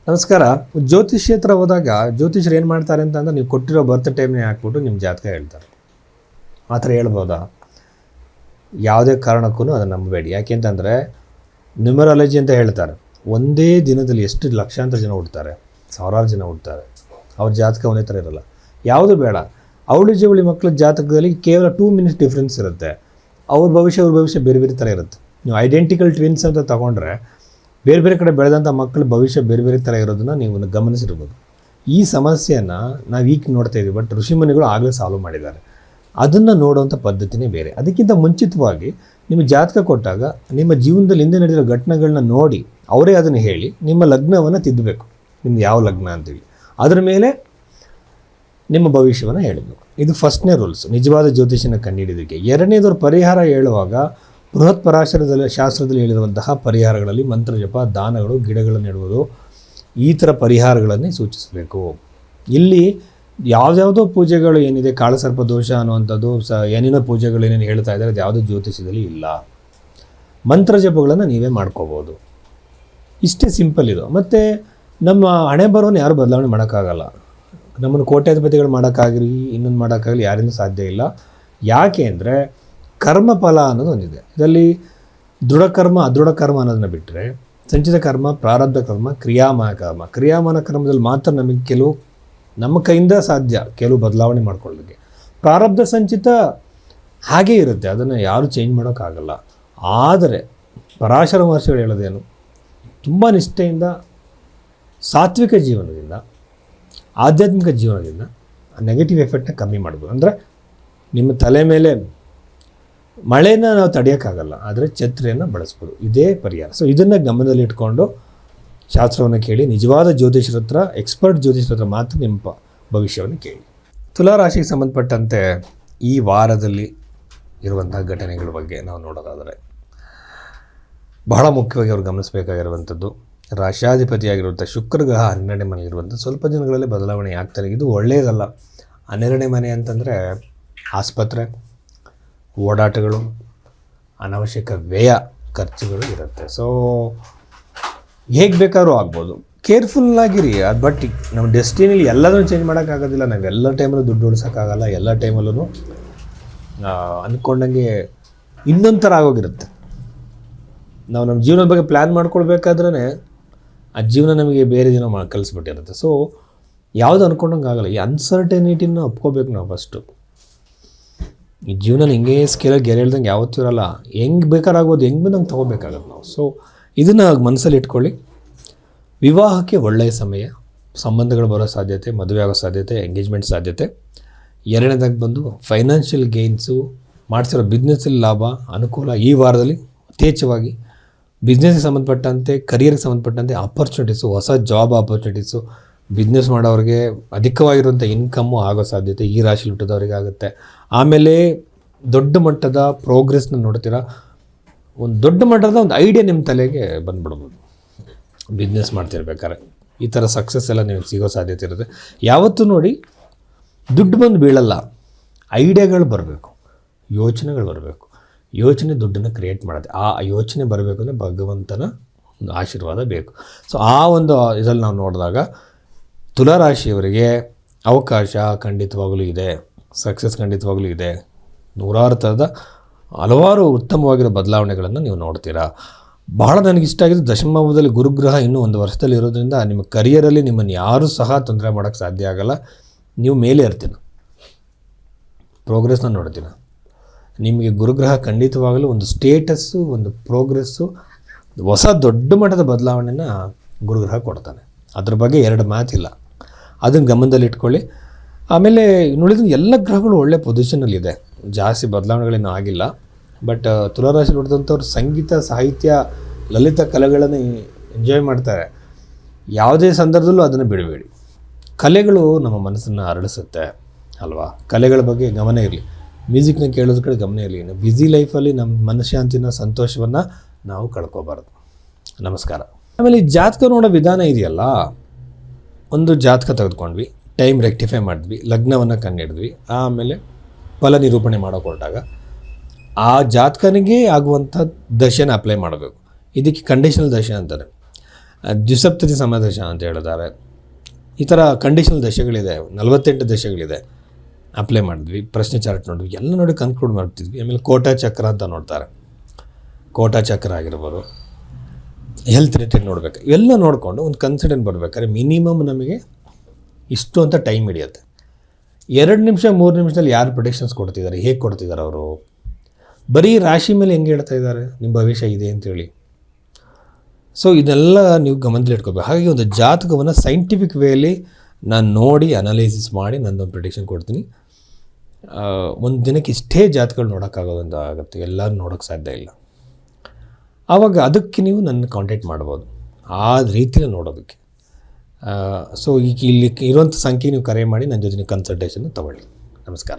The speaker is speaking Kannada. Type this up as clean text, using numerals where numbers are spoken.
ನಮಸ್ಕಾರ. ಜ್ಯೋತಿಷ್ಯ ಹತ್ರ ಹೋದಾಗ ಜ್ಯೋತಿಷ್ಯರು ಏನು ಮಾಡ್ತಾರೆ ಅಂತಂದ್ರೆ ನೀವು ಕೊಟ್ಟಿರೋ ಬರ್ತ್ ಟೈಮ್ನೇ ಹಾಕ್ಬಿಟ್ಟು ನಿಮ್ಮ ಜಾತಕ ಹೇಳ್ತಾರೆ. ಆ ಥರ ಹೇಳ್ಬೋದಾ? ಯಾವುದೇ ಕಾರಣಕ್ಕೂ ಅದನ್ನು ನಂಬಬೇಡಿ. ಯಾಕೆಂತಂದರೆ ನ್ಯೂಮರಾಲಜಿ ಅಂತ ಹೇಳ್ತಾರೆ, ಒಂದೇ ದಿನದಲ್ಲಿ ಎಷ್ಟು ಲಕ್ಷಾಂತರ ಜನ ಹುಡ್ತಾರೆ, ಸಾವಿರಾರು ಜನ ಹುಡ್ತಾರೆ. ಅವ್ರ ಜಾತಕ ಒಂದೇ ಥರ ಇರೋಲ್ಲ. ಯಾವುದು ಬೇಡ, ಅವಳಿ ಜವಳಿ ಮಕ್ಕಳ ಜಾತಕದಲ್ಲಿ ಕೇವಲ 2 ಮಿನಿಟ್ಸ್ ಡಿಫ್ರೆನ್ಸ್ ಇರುತ್ತೆ. ಅವ್ರ ಭವಿಷ್ಯ ಬೇರೆ ಬೇರೆ ಥರ ಇರುತ್ತೆ. ನೀವು ಐಡೆಂಟಿಕಲ್ ಟ್ವಿನ್ಸ್ ಅಂತ ತೊಗೊಂಡ್ರೆ ಬೇರೆ ಬೇರೆ ಕಡೆ ಬೆಳೆದಂಥ ಮಕ್ಕಳ ಭವಿಷ್ಯ ಬೇರೆ ಬೇರೆ ಥರ ಇರೋದನ್ನು ನೀವು ಗಮನಿಸಿರ್ಬೋದು. ಈ ಸಮಸ್ಯೆಯನ್ನು ನಾವು ಈಗ ನೋಡ್ತಾ ಇದ್ದೀವಿ, ಬಟ್ ಋಷಿಮುನಿಗಳು ಆಗಲೇ ಸಾಲ್ವ್ ಮಾಡಿದ್ದಾರೆ. ಅದನ್ನು ನೋಡುವಂಥ ಪದ್ಧತಿನೇ ಬೇರೆ. ಅದಕ್ಕಿಂತ ಮುಂಚಿತವಾಗಿ ನಿಮ್ಮ ಜಾತಕ ಕೊಟ್ಟಾಗ ನಿಮ್ಮ ಜೀವನದಲ್ಲಿ ಹಿಂದೆ ನಡೆದಿರೋ ಘಟನೆಗಳನ್ನ ನೋಡಿ ಅವರೇ ಅದನ್ನು ಹೇಳಿ ನಿಮ್ಮ ಲಗ್ನವನ್ನು ತಿದ್ದಬೇಕು. ನಿಮ್ದು ಯಾವ ಲಗ್ನ ಅಂತೀವಿ ಅದರ ಮೇಲೆ ನಿಮ್ಮ ಭವಿಷ್ಯವನ್ನು ಹೇಳಬೇಕು. ಇದು ಫಸ್ಟ್ನೇ ರೂಲ್ಸ್ ನಿಜವಾದ ಜ್ಯೋತಿಷನ ಕಂಡುಹಿಡಿಯೋದಕ್ಕೆ. ಎರಡನೇದವ್ರ ಪರಿಹಾರ ಹೇಳುವಾಗ ಬೃಹತ್ ಪರಾಶರದಲ್ಲಿ ಶಾಸ್ತ್ರದಲ್ಲಿ ಹೇಳಿರುವಂತಹ ಪರಿಹಾರಗಳಲ್ಲಿ ಮಂತ್ರ ಜಪ, ದಾನಗಳು, ಗಿಡಗಳನ್ನು ನೆಡುವುದು, ಈ ಥರ ಪರಿಹಾರಗಳನ್ನೇ ಸೂಚಿಸಬೇಕು. ಇಲ್ಲಿ ಯಾವುದ್ಯಾವುದೋ ಪೂಜೆಗಳು ಏನಿದೆ, ಕಾಳಸರ್ಪ ದೋಷ ಅನ್ನುವಂಥದ್ದು ಏನೇನೋ ಪೂಜೆಗಳು ಏನೇನು ಹೇಳ್ತಾ ಇದ್ದಾರೆ, ಅದು ಯಾವುದೋ ಜ್ಯೋತಿಷದಲ್ಲಿ ಇಲ್ಲ. ಮಂತ್ರ ಜಪಗಳನ್ನು ನೀವೇ ಮಾಡ್ಕೋಬೋದು. ಇಷ್ಟೇ ಸಿಂಪಲ್ ಇದು. ಮತ್ತು ನಮ್ಮ ಹಣೆ ಬರೋನು ಯಾರು ಬದಲಾವಣೆ ಮಾಡೋಕ್ಕಾಗಲ್ಲ. ನಮ್ಮನ್ನು ಕೋಟ್ಯಾಧಿಪತಿಗಳು ಮಾಡೋಕ್ಕಾಗಲಿ ಇನ್ನೊಂದು ಮಾಡೋಕ್ಕಾಗಲಿ ಯಾರಿಂದ ಸಾಧ್ಯ ಇಲ್ಲ. ಯಾಕೆ ಅಂದರೆ ಕರ್ಮಫಲ ಅನ್ನೋದು ಒಂದಿದೆ. ಇದರಲ್ಲಿ ದೃಢಕರ್ಮ ಅದೃಢ ಕರ್ಮ ಅನ್ನೋದನ್ನ ಬಿಟ್ಟರೆ ಸಂಚಿತ ಕರ್ಮ, ಪ್ರಾರಬ್ಧ ಕರ್ಮ, ಕ್ರಿಯಾಮಾನ ಕರ್ಮ. ಕ್ರಿಯಾಮಾನ ಕರ್ಮದಲ್ಲಿ ಮಾತ್ರ ನಮಗೆ ನಮ್ಮ ಕೈಯಿಂದ ಸಾಧ್ಯ ಕೆಲವು ಬದಲಾವಣೆ ಮಾಡ್ಕೊಳ್ಳೋದಕ್ಕೆ. ಪ್ರಾರಬ್ಧ ಸಂಚಿತ ಹಾಗೇ ಇರುತ್ತೆ, ಅದನ್ನು ಯಾರು ಚೇಂಜ್ ಮಾಡೋಕ್ಕಾಗಲ್ಲ. ಆದರೆ ಪರಾಶರ ಮಹರ್ಷಿಗಳು ಹೇಳೋದೇನು, ತುಂಬ ನಿಷ್ಠೆಯಿಂದ ಸಾತ್ವಿಕ ಜೀವನದಿಂದ ಆಧ್ಯಾತ್ಮಿಕ ಜೀವನದಿಂದ ನೆಗೆಟಿವ್ ಎಫೆಕ್ಟ್ನ ಕಮ್ಮಿ ಮಾಡ್ಬೋದು. ಅಂದರೆ ನಿಮ್ಮ ತಲೆ ಮೇಲೆ ಮಳೆನ ನಾವು ತಡೆಯೋಕ್ಕಾಗಲ್ಲ, ಆದರೆ ಛತ್ರಿಯನ್ನು ಬಳಸ್ಬೋದು. ಇದೇ ಪರಿಹಾರ. ಸೊ ಇದನ್ನು ಗಮನದಲ್ಲಿಟ್ಕೊಂಡು ಶಾಸ್ತ್ರವನ್ನು ಕೇಳಿ, ನಿಜವಾದ ಜ್ಯೋತಿಷರ ಹತ್ರ, ಎಕ್ಸ್ಪರ್ಟ್ ಜ್ಯೋತಿಷರ ಹತ್ರ ಮಾತ್ರ ನಿಮ್ಮ ಭವಿಷ್ಯವನ್ನು ಕೇಳಿ. ತುಲಾರಾಶಿಗೆ ಸಂಬಂಧಪಟ್ಟಂತೆ ಈ ವಾರದಲ್ಲಿ ಇರುವಂತಹ ಘಟನೆಗಳ ಬಗ್ಗೆ ನಾವು ನೋಡೋದಾದರೆ ಬಹಳ ಮುಖ್ಯವಾಗಿ ಅವ್ರು ಗಮನಿಸಬೇಕಾಗಿರುವಂಥದ್ದು, ರಾಶ್ಯಾಧಿಪತಿಯಾಗಿರುವಂಥ ಶುಕ್ರ ಗ್ರಹ 12ನೇ ಮನೆಯಿರುವಂಥ ಸ್ವಲ್ಪ ದಿನಗಳಲ್ಲಿ ಬದಲಾವಣೆ ಆಗ್ತಾರೆ. ಇದು ಒಳ್ಳೆಯದಲ್ಲ. 12ನೇ ಮನೆ ಅಂತಂದರೆ ಆಸ್ಪತ್ರೆ, ಓಡಾಟಗಳು, ಅನಾವಶ್ಯಕ ವ್ಯಯ ಖರ್ಚುಗಳು ಇರುತ್ತೆ. ಸೊ ಹೇಗೆ ಬೇಕಾದ್ರೂ ಆಗ್ಬೋದು, ಕೇರ್ಫುಲ್ಲಾಗಿರಿ. ಅದು ಬಟ್ ನಮ್ಮ ಡೆಸ್ಟಿನಿಲಿ ಎಲ್ಲದನ್ನು ಚೇಂಜ್ ಮಾಡೋಕ್ಕಾಗೋದಿಲ್ಲ. ನಾವು ಎಲ್ಲ ಟೈಮಲ್ಲೂ ದುಡ್ಡು ಉಳಿಸೋಕ್ಕಾಗಲ್ಲ. ಎಲ್ಲ ಟೈಮಲ್ಲೂ ಅಂದ್ಕೊಂಡಂಗೆ ಇನ್ನೊಂದು ಥರ ಆಗೋಗಿರುತ್ತೆ. ನಾವು ನಮ್ಮ ಜೀವನದ ಬಗ್ಗೆ ಪ್ಲ್ಯಾನ್ ಮಾಡ್ಕೊಳ್ಬೇಕಾದ್ರೇ ಆ ಜೀವನ ನಮಗೆ ಬೇರೆ ದಿನ ಕಲಿಸ್ಬಿಟ್ಟಿರುತ್ತೆ. ಸೊ ಯಾವುದು ಅಂದ್ಕೊಂಡಂಗೆ ಆಗಲ್ಲ. ಈ ಅನ್ಸರ್ಟನಿಟಿನ ಒಪ್ಕೋಬೇಕು ನಾವು ಫಸ್ಟು. ಈ ಜೀವನ ಹಿಂಗೆ ಸ್ಕೇಲಾಗಿ ಗೆರೆ ಹೇಳ್ದಂಗೆ ಯಾವತ್ತೂ ಇರಲ್ಲ. ಹೆಂಗೆ ಬೇಕಾರಾಗೋದು, ಹೆಂಗೆ ಬಂದಂಗೆ ತೊಗೋಬೇಕಾಗತ್ತೆ ನಾವು. ಸೊ ಇದನ್ನು ಮನಸ್ಸಲ್ಲಿ ಇಟ್ಕೊಳ್ಳಿ. ವಿವಾಹಕ್ಕೆ ಒಳ್ಳೆಯ ಸಮಯ, ಸಂಬಂಧಗಳು ಬರೋ ಸಾಧ್ಯತೆ, ಮದುವೆ ಆಗೋ ಸಾಧ್ಯತೆ, ಎಂಗೇಜ್ಮೆಂಟ್ ಸಾಧ್ಯತೆ. ಎರಡನೇದಾಗಿ ಬಂದು ಫೈನಾನ್ಷಿಯಲ್ ಗೇನ್ಸು, ಮಾಡಿಸಿರೋ ಬಿಸ್ನೆಸ್ಸಲ್ಲಿ ಲಾಭ, ಅನುಕೂಲ ಈ ವಾರದಲ್ಲಿ ಯಥೇಚ್ಛವಾಗಿ. ಬಿಸ್ನೆಸ್ಗೆ ಸಂಬಂಧಪಟ್ಟಂತೆ, ಕರಿಯರ್ಗೆ ಸಂಬಂಧಪಟ್ಟಂತೆ ಆಪರ್ಚುನಿಟೀಸು, ಹೊಸ ಜಾಬ್ ಆಪರ್ಚುನಿಟೀಸು, ಬಿಸ್ನೆಸ್ ಮಾಡೋರಿಗೆ ಅಧಿಕವಾಗಿರುವಂಥ ಇನ್ಕಮ್ಮು ಆಗೋ ಸಾಧ್ಯತೆ ಈ ರಾಶಿಲಿ ಹುಟ್ಟಿದವರಿಗೆ ಆಗುತ್ತೆ. ಆಮೇಲೆ ದೊಡ್ಡ ಮಟ್ಟದ ಪ್ರೋಗ್ರೆಸ್ನ ನೋಡ್ತೀರಾ. ಒಂದು ದೊಡ್ಡ ಮಟ್ಟದ ಒಂದು ಐಡಿಯಾ ನಿಮ್ಮ ತಲೆಗೆ ಬಂದುಬಿಡ್ಬೋದು. ಬಿಸ್ನೆಸ್ ಮಾಡ್ತಿರ್ಬೇಕಾದ್ರೆ ಈ ಥರ ಸಕ್ಸಸ್ ಎಲ್ಲ ನಿಮಗೆ ಸಿಗೋ ಸಾಧ್ಯತೆ ಇರುತ್ತೆ. ಯಾವತ್ತೂ ನೋಡಿ ದುಡ್ಡು ಬಂದು ಬೀಳಲ್ಲ, ಐಡಿಯಾಗಳು ಬರಬೇಕು, ಯೋಚನೆಗಳು ಬರಬೇಕು. ಯೋಚನೆ ದುಡ್ಡನ್ನು ಕ್ರಿಯೇಟ್ ಮಾಡುತ್ತೆ. ಆ ಯೋಚನೆ ಬರಬೇಕು ಅಂದರೆ ಭಗವಂತನ ಒಂದು ಆಶೀರ್ವಾದ ಬೇಕು. ಸೊ ಆ ಒಂದು ಇದರಲ್ಲಿ ನಾವು ನೋಡಿದಾಗ ತುಲಾರಾಶಿಯವರಿಗೆ ಅವಕಾಶ ಖಂಡಿತವಾಗಲೂ ಇದೆ, ಸಕ್ಸಸ್ ಖಂಡಿತವಾಗಲೂ ಇದೆ. ನೂರಾರು ಥರದ ಹಲವಾರು ಉತ್ತಮವಾಗಿರೋ ಬದಲಾವಣೆಗಳನ್ನು ನೀವು ನೋಡ್ತೀರಾ. ಬಹಳ ನನಗಿಷ್ಟ ಆಗಿದ್ದು ದಶಮಭಾವದಲ್ಲಿ ಗುರುಗ್ರಹ ಇನ್ನೂ 1 ವರ್ಷದಲ್ಲಿ ಇರೋದ್ರಿಂದ ನಿಮ್ಮ ಕರಿಯರಲ್ಲಿ ನಿಮ್ಮನ್ನು ಯಾರೂ ಸಹ ತೊಂದರೆ ಮಾಡೋಕ್ಕೆ ಸಾಧ್ಯ ಆಗಲ್ಲ. ನೀವು ಮೇಲೆ ಇರ್ತೀರ, ಪ್ರೋಗ್ರೆಸ್ನ ನೋಡ್ತೀರ. ನಿಮಗೆ ಗುರುಗ್ರಹ ಖಂಡಿತವಾಗಲೂ ಒಂದು ಸ್ಟೇಟಸ್ಸು, ಒಂದು ಪ್ರೋಗ್ರೆಸ್ಸು, ಹೊಸ ದೊಡ್ಡ ಮಟ್ಟದ ಬದಲಾವಣೆನ ಗುರುಗ್ರಹ ಕೊಡ್ತಾನೆ. ಅದ್ರ ಬಗ್ಗೆ 2 ಮಾತಿಲ್ಲ. ಅದನ್ನು ಗಮನದಲ್ಲಿಟ್ಕೊಳ್ಳಿ. ಆಮೇಲೆ ನೋಡಿದ್ರೆ ಎಲ್ಲ ಗ್ರಹಗಳು ಒಳ್ಳೆ ಪೊಸಿಷನಲ್ಲಿದೆ, ಜಾಸ್ತಿ ಬದಲಾವಣೆಗಳೇನೂ ಆಗಿಲ್ಲ. ಬಟ್ ತುಲಾರಾಶಿ ನೋಡಿದಂಥವ್ರು ಸಂಗೀತ, ಸಾಹಿತ್ಯ, ಲಲಿತ ಕಲೆಗಳನ್ನು ಎಂಜಾಯ್ ಮಾಡ್ತಾರೆ. ಯಾವುದೇ ಸಂದರ್ಭದಲ್ಲೂ ಅದನ್ನು ಬಿಡಬೇಡಿ. ಕಲೆಗಳು ನಮ್ಮ ಮನಸ್ಸನ್ನು ಅರಳಿಸುತ್ತೆ ಅಲ್ವಾ. ಕಲೆಗಳ ಬಗ್ಗೆ ಗಮನ ಇರಲಿ, ಮ್ಯೂಸಿಕ್ನ ಕೇಳೋದ್ರ ಕಡೆ ಗಮನ ಇರಲಿ. ಬ್ಯುಸಿ ಲೈಫಲ್ಲಿ ನಮ್ಮ ಮನಃಶಾಂತಿನ, ಸಂತೋಷವನ್ನು ನಾವು ಕಳ್ಕೊಬಾರ್ದು. ನಮಸ್ಕಾರ. ಆಮೇಲೆ ಈ ಜಾತಕ ನೋಡೋ ವಿಧಾನ ಇದೆಯಲ್ಲ, ಒಂದು ಜಾತಕ ತೆಗೆದುಕೊಂಡ್ವಿ, ಟೈಮ್ ರೆಕ್ಟಿಫೈ ಮಾಡಿದ್ವಿ, ಲಗ್ನವನ್ನು ಕಂಡುಹಿಡಿದ್ವಿ, ಆಮೇಲೆ ಫಲ ನಿರೂಪಣೆ ಮಾಡೋಕೆ ಹೊರಟಾಗ ಆ ಜಾತಕನಿಗೆ ಆಗುವಂಥ ದಶೆನ ಅಪ್ಲೈ ಮಾಡಬೇಕು. ಇದಕ್ಕೆ ಕಂಡೀಷನಲ್ ದಶೆ ಅಂತಾರೆ. ದ್ವಿಸಪ್ತತಿ ಸಮದಶ ಅಂತ ಹೇಳಿದ್ದಾರೆ. ಈ ಥರ ಕಂಡೀಷನಲ್ ದಶೆಗಳಿದೆ, 48 ದಶೆಗಳಿದೆ. ಅಪ್ಲೈ ಮಾಡಿದ್ವಿ, ಪ್ರಶ್ನೆ ಚಾರ್ಟ್ ನೋಡಿದ್ವಿ, ಎಲ್ಲ ನೋಡಿ ಕನ್ಕ್ಲೂಡ್ ಮಾಡ್ತಿದ್ವಿ. ಆಮೇಲೆ ಕೋಟಾ ಚಕ್ರ ಅಂತ ನೋಡ್ತಾರೆ, ಕೋಟಾ ಚಕ್ರ ಆಗಿರ್ಬೋದು, ಹೆಲ್ತ್ ರಿಲೇಟೆಡ್ ನೋಡಬೇಕು. ಇವೆಲ್ಲ ನೋಡಿಕೊಂಡು ಒಂದು ಕನ್ಸಿಡೆಂಟ್ ಬರಬೇಕಾದ್ರೆ ಮಿನಿಮಮ್ ನಮಗೆ ಇಷ್ಟು ಅಂತ ಟೈಮ್ ಹಿಡಿಯುತ್ತೆ. 2 ನಿಮಿಷ 3 ನಿಮಿಷದಲ್ಲಿ ಯಾರು ಪ್ರೊಡಿಕ್ಷನ್ಸ್ ಕೊಡ್ತಿದ್ದಾರೆ, ಹೇಗೆ ಕೊಡ್ತಿದ್ದಾರೆ ಅವರು? ಬರೀ ರಾಶಿ ಮೇಲೆ ಹೆಂಗೆ ಹೇಳ್ತಾ ಇದ್ದಾರೆ ನಿಮ್ಮ ಭವಿಷ್ಯ ಇದೆ ಅಂತೇಳಿ. ಸೊ ಇದೆಲ್ಲ ನೀವು ಗಮನದಲ್ಲಿ ಇಟ್ಕೋಬೇಕು. ಹಾಗಾಗಿ ಒಂದು ಜಾತಕವನ್ನು ಸೈಂಟಿಫಿಕ್ ವೇಲಿ ನಾನು ನೋಡಿ ಅನಲೈಸಿಸ್ ಮಾಡಿ ನನ್ನೊಂದು ಪ್ರಿಡಿಕ್ಷನ್ ಕೊಡ್ತೀನಿ. ಒಂದು ದಿನಕ್ಕೆ ಇಷ್ಟೇ ಜಾತಕಗಳು ನೋಡೋಕ್ಕಾಗೋದಂತ ಆಗುತ್ತೆ, ಎಲ್ಲರೂ ನೋಡೋಕ್ಕೆ ಸಾಧ್ಯ ಇಲ್ಲ. ಆವಾಗ ಅದಕ್ಕೆ ನೀವು ನನ್ನ ಕಾಂಟ್ಯಾಕ್ಟ್ ಮಾಡ್ಬೋದು, ಆ ರೀತಿಯಲ್ಲಿ ನೋಡೋದಕ್ಕೆ. ಸೊ ಈಗ ಇಲ್ಲಿ ಇರುವಂಥ ಸಂಖ್ಯೆ ನೀವು ಕರೆ ಮಾಡಿ ನನ್ನ ಜೊತೆ ಕನ್ಸಲ್ಟೇಷನ್ ತೊಗೊಳ್ಳಿ. ನಮಸ್ಕಾರ.